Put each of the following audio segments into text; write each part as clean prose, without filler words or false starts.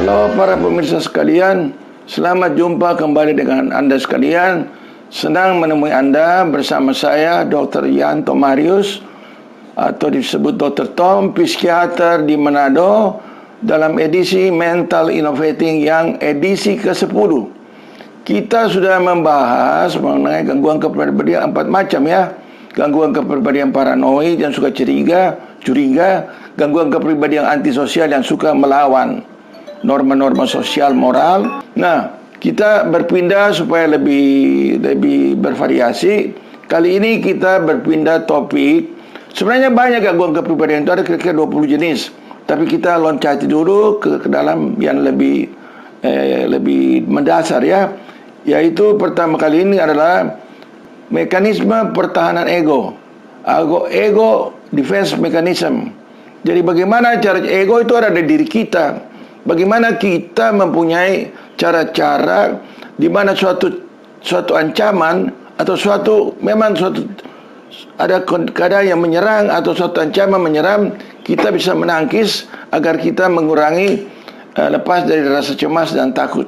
Halo para pemirsa sekalian, selamat jumpa kembali dengan Anda sekalian. Senang menemui Anda bersama saya Dr. Yanto Marius atau disebut Dr. Tom, psikiater di Manado, dalam edisi Mental Innovating yang edisi ke-10. Kita sudah membahas mengenai gangguan kepribadian 4 macam ya. Gangguan kepribadian paranoid yang suka curiga, gangguan kepribadian antisosial yang suka melawan norma-norma sosial moral. Nah, kita berpindah supaya lebih bervariasi. Kali ini kita berpindah topik. Sebenarnya banyak gangguan kepribadian itu, ada kira-kira 20 jenis. Tapi kita loncati dulu ke dalam yang lebih mendasar ya. Yaitu pertama kali ini adalah mekanisme pertahanan ego. Ego defense mechanism. Jadi bagaimana cara ego itu ada di diri kita. Bagaimana kita mempunyai cara-cara di mana suatu ancaman atau ada keadaan yang menyerang atau suatu ancaman menyerang, kita bisa menangkis agar kita mengurangi lepas dari rasa cemas dan takut.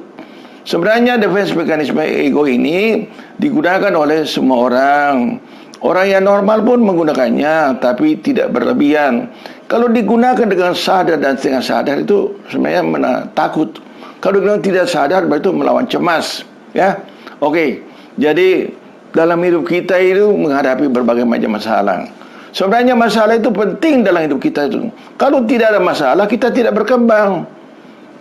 Sebenarnya defense mekanisme ego ini digunakan oleh semua orang. Orang yang normal pun menggunakannya, tapi tidak berlebihan. Kalau digunakan dengan sadar dan setengah sadar itu sebenarnya takut. Kalau digunakan tidak sadar, berarti itu melawan cemas. Ya, oke. Jadi dalam hidup kita itu menghadapi berbagai macam masalah. Sebenarnya masalah itu penting dalam hidup kita itu. Kalau tidak ada masalah, kita tidak berkembang.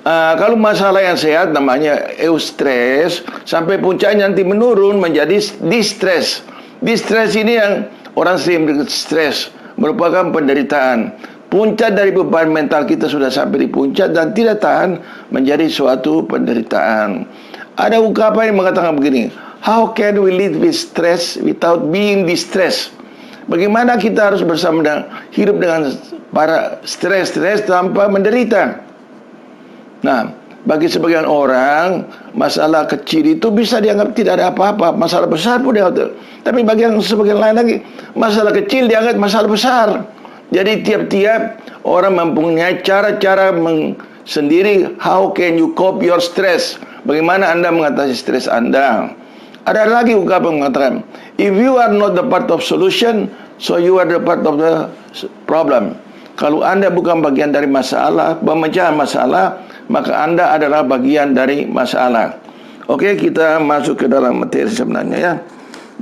Kalau masalah yang sehat namanya eustress, sampai puncaknya nanti menurun menjadi distress. Distress ini yang orang sering stres, merupakan penderitaan. Puncak dari beban mental kita sudah sampai di puncak dan tidak tahan, menjadi suatu penderitaan. Ada ungkapan yang mengatakan begini, how can we live with stress without being distressed? Bagaimana kita harus hidup dengan para stres tanpa menderita? Nah, bagi sebagian orang, masalah kecil itu bisa dianggap tidak ada apa-apa. Masalah besar pun dianggap. Tapi bagi sebagian lain lagi, masalah kecil dianggap masalah besar. Jadi tiap-tiap orang mempunyai cara-cara sendiri. How can you cope your stress? Bagaimana Anda mengatasi stres Anda? Ada lagi ungkapan mengatakan, if you are not the part of solution, so you are the part of the problem. Kalau Anda bukan bagian dari masalah, pemecahan masalah, maka Anda adalah bagian dari masalah. Oke, kita masuk ke dalam materi sebenarnya ya.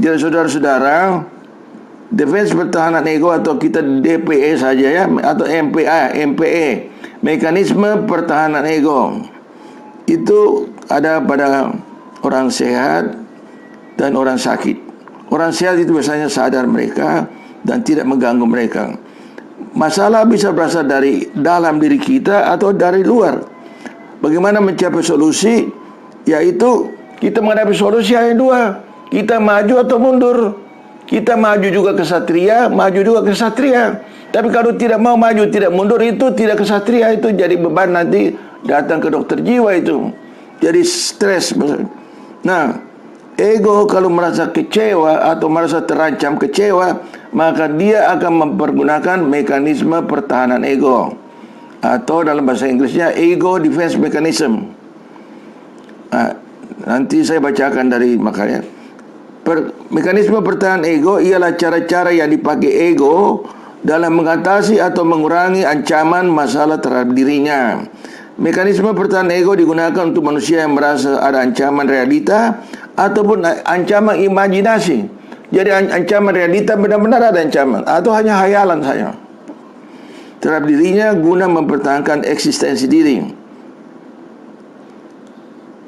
Jadi saudara-saudara, defense pertahanan ego atau kita DPE saja ya, atau MPE, mekanisme pertahanan ego. Itu ada pada orang sehat dan orang sakit. Orang sehat itu biasanya sadar mereka dan tidak mengganggu mereka. Masalah bisa berasal dari dalam diri kita atau dari luar. Bagaimana mencapai solusi? Yaitu kita menghadapi solusi yang dua. Kita maju atau mundur. Kita maju juga kesatria, maju juga kesatria. Tapi kalau tidak mau maju, tidak mundur, itu tidak kesatria. Itu jadi beban nanti datang ke dokter jiwa itu. Jadi stres. Nah, ego kalau merasa kecewa atau merasa terancam kecewa, maka dia akan mempergunakan mekanisme pertahanan ego. Atau dalam bahasa Inggrisnya ego defense mechanism. Nanti saya bacakan dari makanya. Mekanisme pertahanan ego ialah cara-cara yang dipakai ego dalam mengatasi atau mengurangi ancaman masalah terhadap dirinya. Mekanisme pertahanan ego digunakan untuk manusia yang merasa ada ancaman realita ataupun ancaman imajinasi. Jadi ancaman realita benar-benar ada ancaman atau hanya hayalan saja terhadap dirinya guna mempertahankan eksistensi diri.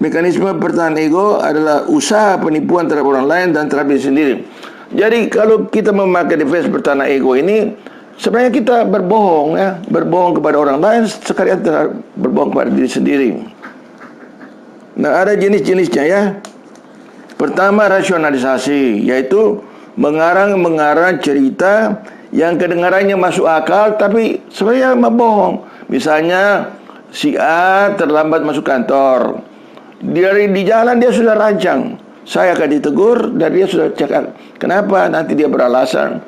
Mekanisme pertahanan ego adalah usaha penipuan terhadap orang lain dan terhadap diri sendiri. Jadi kalau kita memakai defense pertahanan ego ini, sebenarnya kita berbohong ya, berbohong kepada orang lain sekalian berbohong kepada diri sendiri. Nah, ada jenis-jenisnya ya. Pertama, rasionalisasi, yaitu mengarang cerita yang kedengarannya masuk akal tapi sebenarnya membohong. Misalnya si A terlambat masuk kantor. Dari di jalan dia sudah rancang, saya akan ditegur, dan dia sudah cakap. Kenapa? Nanti dia beralasan,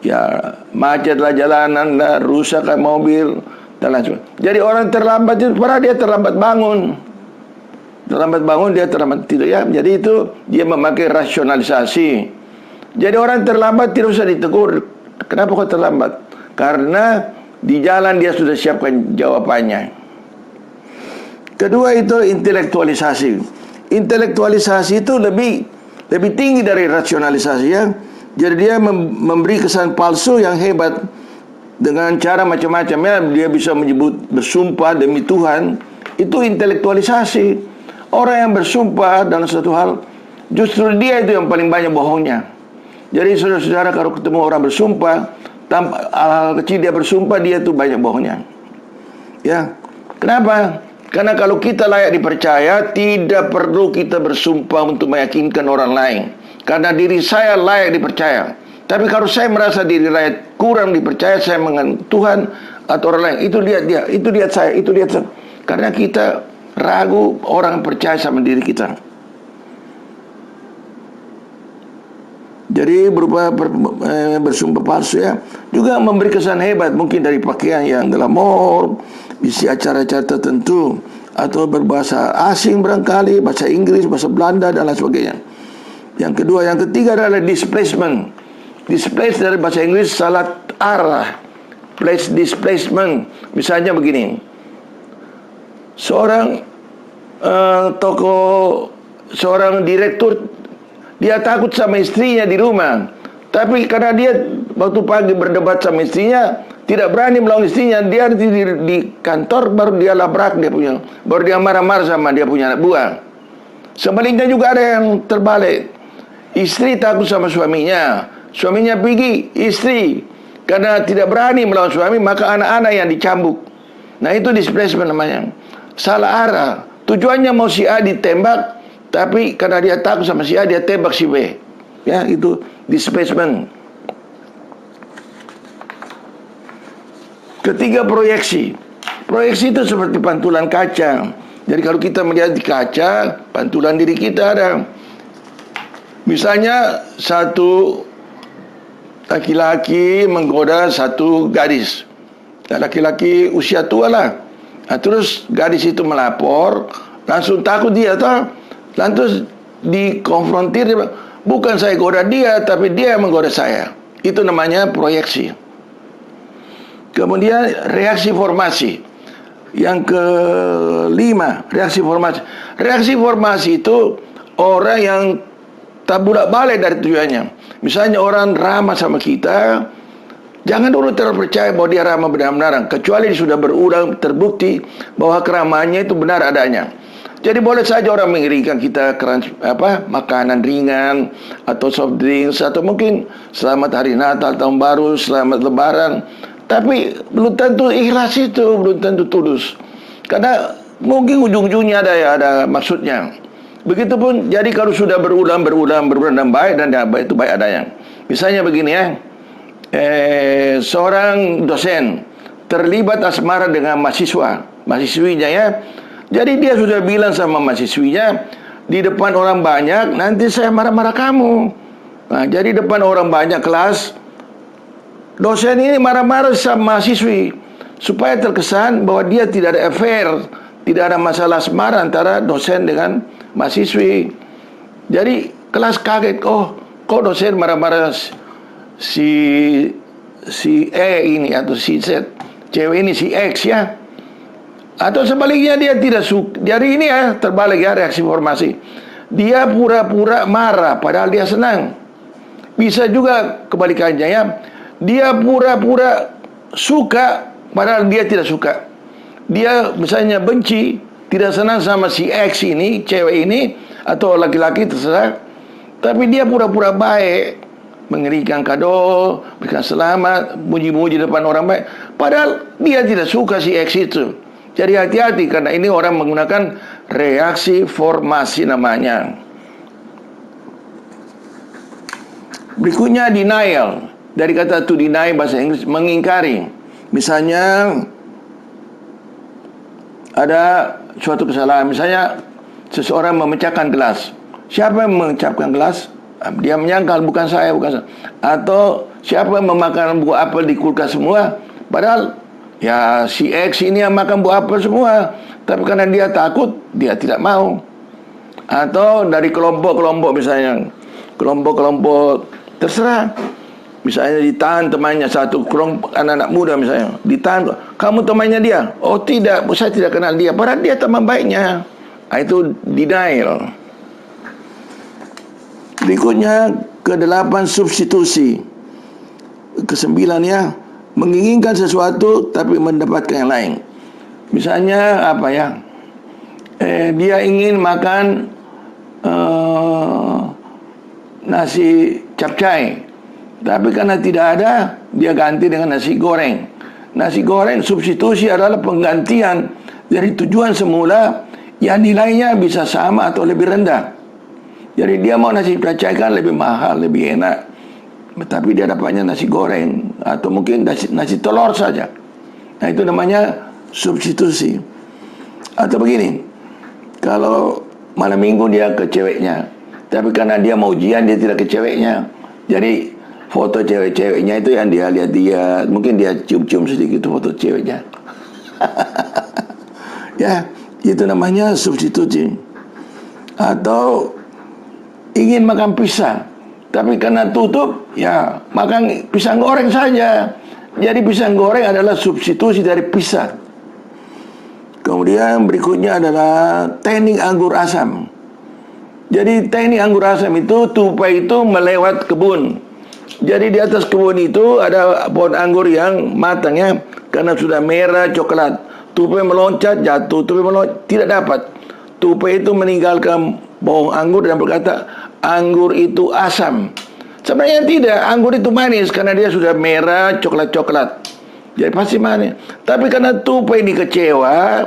ya macetlah jalanan lah, rusaklah mobil, dan lain sebagainya. Jadi orang terlambat itu padahal dia terlambat bangun. Terlambat bangun, dia terlambat tidur, ya. Jadi itu dia memakai rasionalisasi. Jadi orang terlambat tidak usah ditegur. Kenapa kau terlambat? Karena di jalan dia sudah siapkan jawabannya. Kedua itu intelektualisasi. Intelektualisasi itu lebih tinggi dari rasionalisasi, ya. Jadi dia memberi kesan palsu yang hebat dengan cara macam-macam, ya. Dia bisa menyebut bersumpah demi Tuhan. Itu intelektualisasi. Orang yang bersumpah dalam satu hal, justru dia itu yang paling banyak bohongnya. Jadi saudara-saudara, kalau ketemu orang bersumpah, tanpa hal-hal kecil dia bersumpah, dia itu banyak bohongnya. Ya, kenapa? Karena kalau kita layak dipercaya, tidak perlu kita bersumpah untuk meyakinkan orang lain. Karena diri saya layak dipercaya. Tapi kalau saya merasa diri layak kurang dipercaya, saya mengenai Tuhan atau orang lain, itu lihat dia, itu lihat saya, itu lihat saya. Karena kita ragu orang percaya sama diri kita. Jadi berupa bersumpah palsu, ya. Juga memberi kesan hebat, mungkin dari pakaian yang glamor, isi acara-acara tertentu, atau berbahasa asing barangkali, bahasa Inggris, bahasa Belanda, dan lain sebagainya. Yang kedua, yang ketiga adalah displacement. Displace dari bahasa Inggris salah arah. Place displacement. Misalnya begini. Seorang seorang direktur, dia takut sama istrinya di rumah. Tapi karena dia waktu pagi berdebat sama istrinya, tidak berani melawan istrinya, dia di kantor baru dia labrak baru dia marah-marah sama dia punya anak buah. Sebaliknya juga ada yang terbalik. Istri takut sama suaminya, suaminya pergi istri karena tidak berani melawan suami, maka anak-anak yang dicambuk. Nah, itu displacement namanya. Salah arah. Tujuannya mau si A ditembak, tapi karena dia takut sama si A, dia tembak si B. Ya, itu displacement. Ketiga, proyeksi. Proyeksi itu seperti pantulan kaca. Jadi kalau kita melihat di kaca, pantulan diri kita ada. Misalnya satu laki-laki menggoda satu gadis. Laki-laki usia tua lah. Nah, terus gadis itu melapor, langsung takut dia, toh. Lantas dikonfrontir, dia, bukan saya goda dia, tapi dia yang menggoda saya. Itu namanya proyeksi. Kemudian reaksi formasi. Yang kelima, reaksi formasi. Reaksi formasi itu orang yang tak bolak-balik dari tujuannya. Misalnya orang ramah sama kita, jangan dulu terpercaya bahwa dia ramah benar-benar, kecuali sudah berulang terbukti bahwa keramahannya itu benar adanya. Jadi boleh saja orang mengirimkan kita makanan ringan atau soft drinks, atau mungkin selamat hari Natal, tahun baru, selamat lebaran. Tapi belum tentu ikhlas itu, belum tentu tulus. Karena mungkin ujung-ujungnya ada maksudnya. Begitupun, jadi kalau sudah berulang dan baik, dan baik itu baik adanya. Misalnya begini, ya. Seorang dosen terlibat asmara dengan mahasiswinya, ya. Jadi dia sudah bilang sama mahasiswinya, di depan orang banyak, nanti saya marah-marah kamu. Nah, jadi depan orang banyak kelas, dosen ini marah-marah sama mahasiswi, supaya terkesan bahwa dia tidak ada affair, tidak ada masalah asmara antara dosen dengan mahasiswi. Jadi kelas kaget, oh, kok dosen marah-marah si E ini atau si Z, cewek ini si X, ya. Atau sebaliknya dia tidak suka. Jadi ini, ya, terbalik, ya, reaksi formasi. Dia pura-pura marah padahal dia senang. Bisa juga kebalikannya, ya. Dia pura-pura suka padahal dia tidak suka. Dia misalnya benci, tidak senang sama si X ini, cewek ini, atau laki-laki terserah, tapi dia pura-pura baik, mengerikan kado, berikan selamat, muji-muji depan orang baik, padahal dia tidak suka si X itu. Jadi hati-hati, karena ini orang menggunakan reaksi formasi namanya. Berikutnya denial. Dari kata to deny bahasa Inggris, mengingkari. Misalnya ada suatu kesalahan, misalnya seseorang memecahkan gelas. Siapa yang memecahkan gelas? Dia menyangkal, bukan saya. Atau siapa yang memakan buah apel di kulkas semua, padahal Ya, si X ini yang makan buah apel semua, tapi karena dia takut, dia tidak mau. Atau dari kelompok-kelompok misalnya, kelompok-kelompok terserah. Misalnya ditahan temannya satu kelompok anak-anak muda misalnya, ditahan, kamu temannya dia. Oh tidak, saya tidak kenal dia, padahal dia teman baiknya. Itu denial. Berikutnya ke-8, substitusi. Ke-9 ya, menginginkan sesuatu tapi mendapatkan yang lain. Misalnya apa ya, dia ingin makan nasi capcay, tapi karena tidak ada, dia ganti dengan nasi goreng. Nasi goreng substitusi adalah penggantian dari tujuan semula yang nilainya bisa sama atau lebih rendah. Jadi dia mau nasi capcay kan lebih mahal, lebih enak, tapi dia dapatnya nasi goreng atau mungkin nasi telur saja. Nah itu namanya substitusi. Atau begini, kalau malam minggu dia ke ceweknya, tapi karena dia mau ujian dia tidak ke ceweknya, jadi foto cewek-ceweknya itu yang dia lihat, dia mungkin dia cium-cium sedikit foto ceweknya. Ya, itu namanya substitusi. Atau ingin makan pisang, tapi karena tutup, ya makan pisang goreng saja. Jadi pisang goreng adalah substitusi dari pisang. Kemudian berikutnya adalah teknik anggur asam. Jadi teknik anggur asam itu, tupai itu melewat kebun. Jadi di atas kebun itu ada pohon anggur yang matangnya karena sudah merah coklat. Tupai meloncat, jatuh, tupai meloncat, tidak dapat. Tupai itu meninggalkan pohon anggur dan berkata, anggur itu asam. Sebenarnya tidak, anggur itu manis karena dia sudah merah coklat-coklat. Jadi pasti manis. Tapi karena tupai ini kecewa,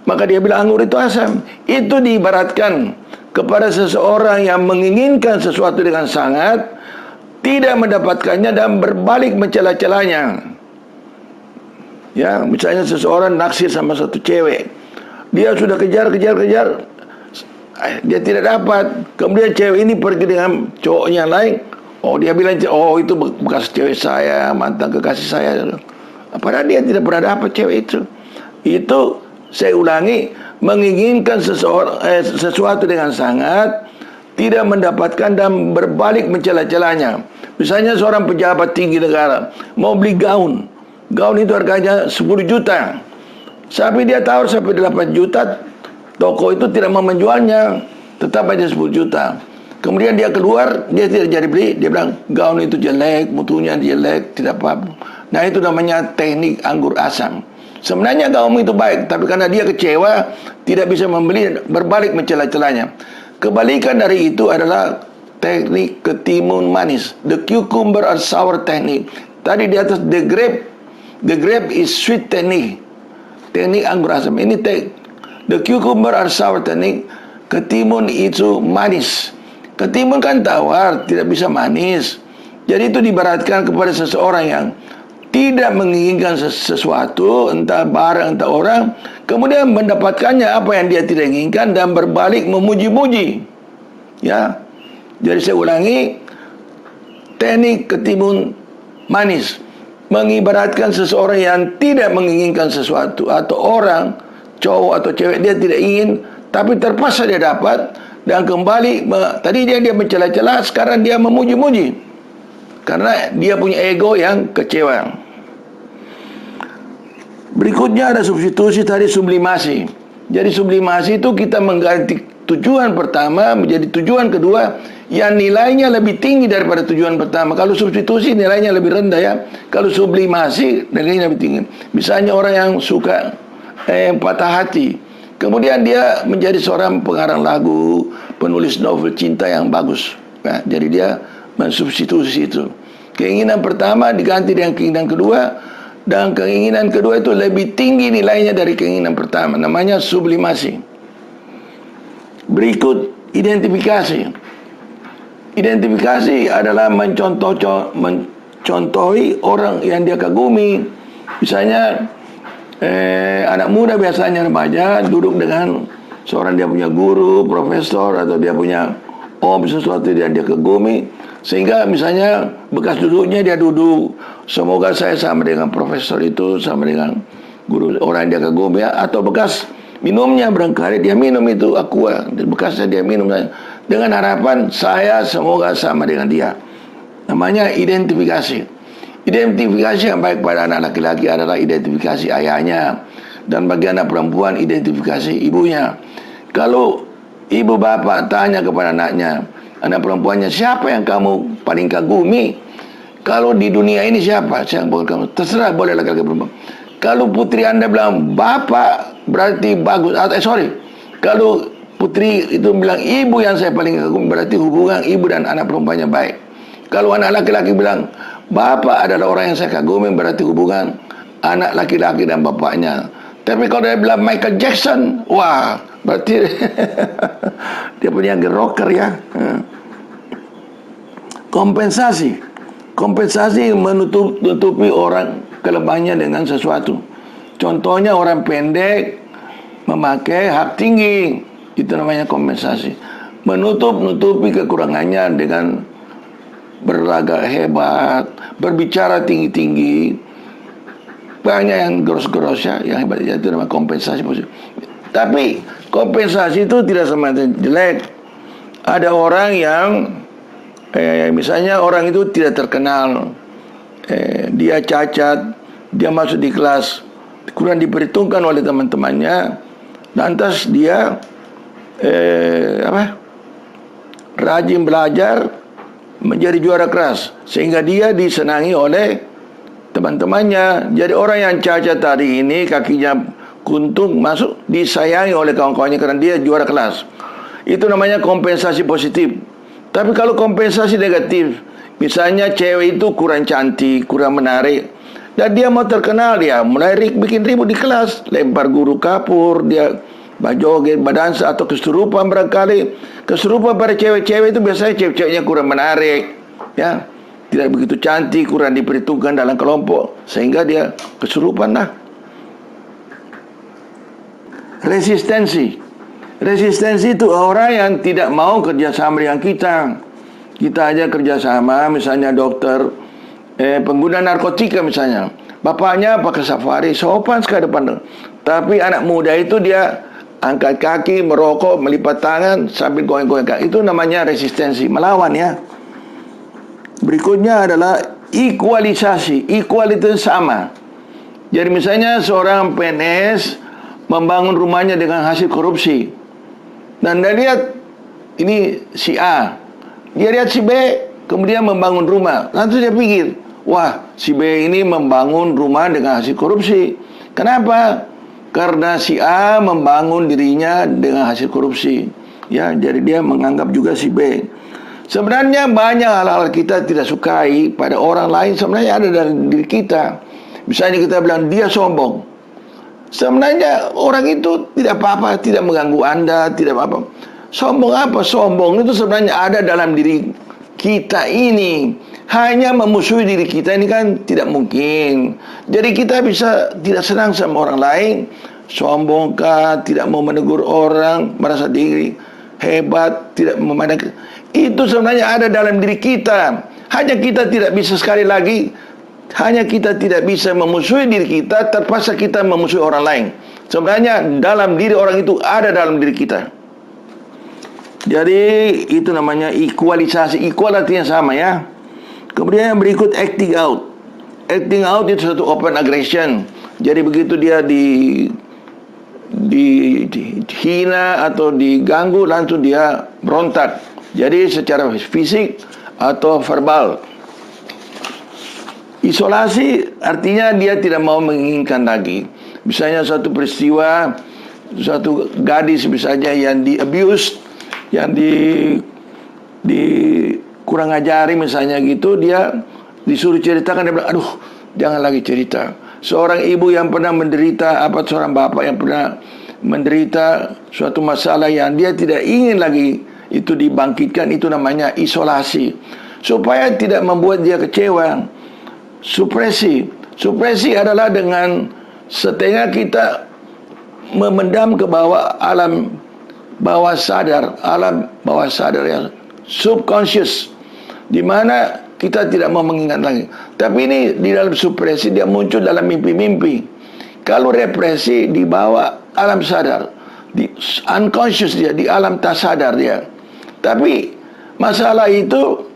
maka dia bilang anggur itu asam. Itu diibaratkan kepada seseorang yang menginginkan sesuatu dengan sangat, tidak mendapatkannya dan berbalik mencela-celanya. Ya, misalnya seseorang naksir sama satu cewek, dia sudah kejar, dia tidak dapat. Kemudian cewek ini pergi dengan cowoknya lain. Oh, dia bilang, oh itu bekas cewek saya, mantan kekasih saya. Padahal dia tidak pernah dapat cewek itu. Itu, saya ulangi, menginginkan sesuatu dengan sangat, tidak mendapatkan dan berbalik mencela-celanya. Misalnya seorang pejabat tinggi negara mau beli gaun. Gaun itu harganya 10 juta. Tapi dia tawar sampai 8 juta. Toko itu tidak mau menjualnya, tetap aja 10 juta. Kemudian dia keluar, dia tidak jadi beli. Dia bilang gaun itu jelek, mutunya jelek, tidak apa-apa. Nah itu namanya teknik anggur asam. Sebenarnya gaun itu baik, tapi karena dia kecewa, tidak bisa membeli, berbalik mencela-celanya. Kebalikan dari itu adalah teknik ketimun manis, the cucumber or sour technique. Tadi di atas the grape is sweet technique, teknik anggur asam. Ini the cucumber or sour technique, ketimun itu manis. Ketimun kan tawar, tidak bisa manis. Jadi itu dibaratkan kepada seseorang yang tidak menginginkan sesuatu, entah barang, entah orang, kemudian mendapatkannya apa yang dia tidak inginkan dan berbalik memuji-muji. Ya, jadi saya ulangi, teknik ketimun manis mengibaratkan seseorang yang tidak menginginkan sesuatu, atau orang, cowok atau cewek, dia tidak ingin, tapi terpaksa dia dapat, dan kembali, tadi dia mencela-cela, sekarang dia memuji-muji, karena dia punya ego yang kecewa. Berikutnya ada substitusi, tadi sublimasi. Jadi sublimasi itu kita mengganti tujuan pertama menjadi tujuan kedua yang nilainya lebih tinggi daripada tujuan pertama. Kalau substitusi nilainya lebih rendah ya. Kalau sublimasi nilainya lebih tinggi. Misalnya orang yang suka patah hati, kemudian dia menjadi seorang pengarang lagu, penulis novel cinta yang bagus. Nah, jadi dia mensubstitusi itu. Keinginan pertama diganti dengan keinginan kedua, dan keinginan kedua itu lebih tinggi nilainya dari keinginan pertama. Namanya sublimasi. Berikut identifikasi. Identifikasi adalah mencontohi orang yang dia kagumi. Misalnya anak muda, biasanya remaja, duduk dengan seorang dia punya guru, profesor, atau dia punya sesuatu yang dia kagumi. Sehingga misalnya bekas duduknya dia duduk, semoga saya sama dengan profesor itu, sama dengan guru orang yang dia kagumi, atau bekas minumnya barangkali dia minum itu aqua, bekasnya dia minum, dengan harapan saya semoga sama dengan dia. Namanya identifikasi. Identifikasi yang baik pada anak laki-laki adalah identifikasi ayahnya, dan bagi anak perempuan identifikasi ibunya. Kalau ibu bapak tanya kepada anaknya, anak perempuannya, siapa yang kamu paling kagumi? Kalau di dunia ini siapa? Saya bukan kamu. Terserah, boleh laki-laki perempuan. Kalau putri anda bilang bapak, berarti bagus. Kalau putri itu bilang ibu yang saya paling kagumi, berarti hubungan ibu dan anak perempuannya baik. Kalau anak laki-laki bilang bapak adalah orang yang saya kagumi, berarti hubungan anak laki-laki dan bapaknya. Tapi kalau dia bilang Michael Jackson, wah, berarti dia punya rocker ya. Kompensasi menutupi orang kelemahannya dengan sesuatu. Contohnya orang pendek memakai hak tinggi, itu namanya kompensasi. Menutupi kekurangannya dengan berlagak hebat, berbicara tinggi-tinggi, banyak yang geros-geros ya, yang hebat, itu namanya kompensasi. Tapi kompensasi itu tidak semata jelek. Ada orang yang misalnya orang itu tidak terkenal, dia cacat, dia masuk di kelas kurang diperhitungkan oleh teman-temannya, lantas dia rajin belajar, menjadi juara kelas, sehingga dia disenangi oleh teman-temannya. Jadi orang yang cacat tadi ini, kakinya kuntung, masuk disayangi oleh kawan-kawannya karena dia juara kelas. Itu namanya kompensasi positif. Tapi kalau kompensasi negatif, misalnya cewek itu kurang cantik, kurang menarik, dan dia mau terkenal, dia mulai bikin ribut di kelas, lempar guru kapur, dia joget, berdansa, atau kesurupan barangkali. Kesurupan pada cewek-cewek itu biasanya cewek-ceweknya kurang menarik, ya, tidak begitu cantik, kurang diperhitungkan dalam kelompok, sehingga dia kesurupan lah. Resistensi itu orang yang tidak mau kerjasama dengan kita. Kita aja kerjasama, misalnya dokter, pengguna narkotika misalnya, bapaknya pakai safari, sopan sekali depan. Tapi anak muda itu dia angkat kaki, merokok, melipat tangan sambil goyang-goyang kaki. Itu namanya resistensi, melawan ya. Berikutnya adalah ekualisasi. Ekualitas sama. Jadi misalnya seorang PNS membangun rumahnya dengan hasil korupsi, dan dia lihat ini si A, dia lihat si B kemudian membangun rumah, lalu dia pikir, wah, si B ini membangun rumah dengan hasil korupsi. Kenapa? Karena si A membangun dirinya dengan hasil korupsi, ya, jadi dia menganggap juga si B. Sebenarnya banyak hal-hal kita tidak sukai pada orang lain, sebenarnya ada dalam diri kita. Misalnya kita bilang dia sombong, sebenarnya orang itu tidak apa-apa, tidak mengganggu Anda, tidak apa-apa. Sombong apa? Sombong itu sebenarnya ada dalam diri kita ini. Hanya memusuhi diri kita ini kan tidak mungkin. Jadi kita bisa tidak senang sama orang lain, sombongkah, tidak mau menegur orang, merasa diri hebat, tidak memandang. Itu sebenarnya ada dalam diri kita. Hanya kita tidak bisa, sekali lagi, hanya kita tidak bisa memusuhi diri kita, terpaksa kita memusuhi orang lain. Sebenarnya dalam diri orang itu ada dalam diri kita. Jadi itu namanya ekualisasi. Equal artinya sama ya. Kemudian yang berikut, acting out. Acting out itu satu open aggression. Jadi begitu dia dihina atau diganggu, langsung dia berontak. Jadi secara fisik atau verbal. Isolasi artinya dia tidak mau menginginkan lagi. Misalnya suatu peristiwa, suatu gadis misalnya yang di-abuse, yang kurang ajari misalnya gitu, dia disuruh ceritakan, dia bilang, aduh, jangan lagi cerita. Seorang ibu yang pernah menderita, seorang bapak yang pernah menderita suatu masalah yang dia tidak ingin lagi itu dibangkitkan, itu namanya isolasi. Supaya tidak membuat dia kecewa. Supresi adalah dengan setengah kita memendam ke bawah alam bawah sadar yang subconscious. di mana kita tidak mau mengingat lagi. Tapi ini di dalam supresi dia muncul dalam mimpi-mimpi. Kalau represi dibawa alam sadar, di unconscious dia, di alam tak sadar dia. Tapi masalah itu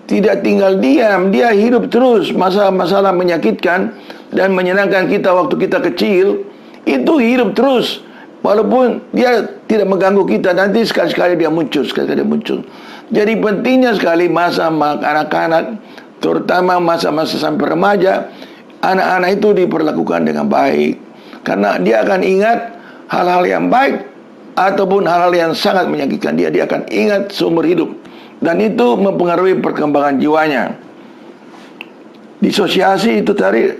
tidak tinggal diam, dia hidup terus. Masalah-masalah menyakitkan dan menyenangkan kita waktu kita kecil itu hidup terus, walaupun dia tidak mengganggu kita. Nanti sekali-sekali dia muncul, sekali-sekali dia muncul. Jadi pentingnya sekali masa anak-anak, terutama masa-masa sampai remaja, anak-anak itu diperlakukan dengan baik, karena dia akan ingat hal-hal yang baik ataupun hal-hal yang sangat menyakitkan dia akan ingat seumur hidup. Dan itu mempengaruhi perkembangan jiwanya. Disosiasi itu tadi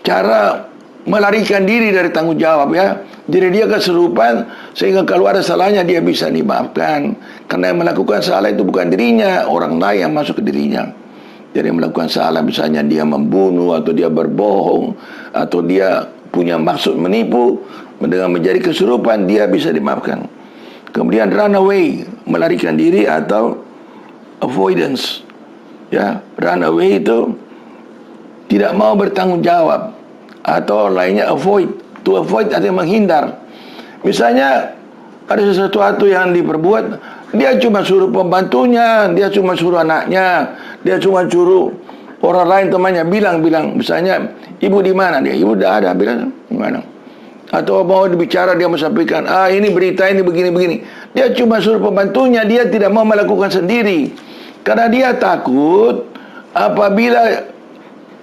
cara melarikan diri dari tanggung jawab, ya. Jadi dia kesurupan sehingga kalau ada salahnya dia bisa dimaafkan. Karena yang melakukan salah itu bukan dirinya, orang lain yang masuk ke dirinya. Jadi yang melakukan salah misalnya dia membunuh atau dia berbohong atau dia punya maksud menipu, dengan menjadi kesurupan dia bisa dimaafkan. Kemudian run away, melarikan diri atau avoidance. Ya, run away itu tidak mau bertanggung jawab, atau lainnya avoid. To avoid artinya menghindar. Misalnya ada sesuatu yang diperbuat, dia cuma suruh pembantunya, dia cuma suruh anaknya, dia cuma suruh orang lain temannya bilang, misalnya ibu di mana, dia ibu dah ada, bilang di mana. Atau mau bicara dia menyampaikan, ini berita ini begini-begini. Dia cuma suruh pembantunya, dia tidak mau melakukan sendiri. Karena dia takut apabila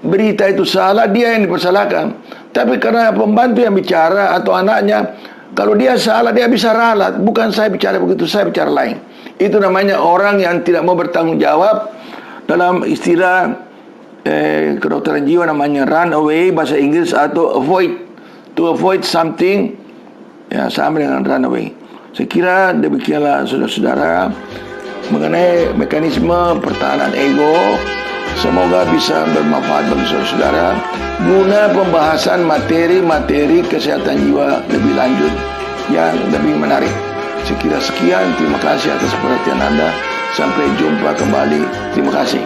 berita itu salah, dia yang dipersalahkan. Tapi karena pembantu yang bicara atau anaknya, kalau dia salah, dia bisa ralat. Bukan saya bicara begitu, saya bicara lain. Itu namanya orang yang tidak mau bertanggung jawab. Dalam istilah kedokteran jiwa namanya run away, bahasa Inggris, atau avoid. To avoid something, ya, sama dengan run away. Saya kira demikianlah saudara-saudara mengenai mekanisme pertahanan ego. Semoga bisa bermanfaat bagi saudara-saudara guna pembahasan materi-materi kesehatan jiwa lebih lanjut yang lebih menarik. Saya kira sekian, terima kasih atas perhatian Anda. Sampai jumpa kembali. Terima kasih.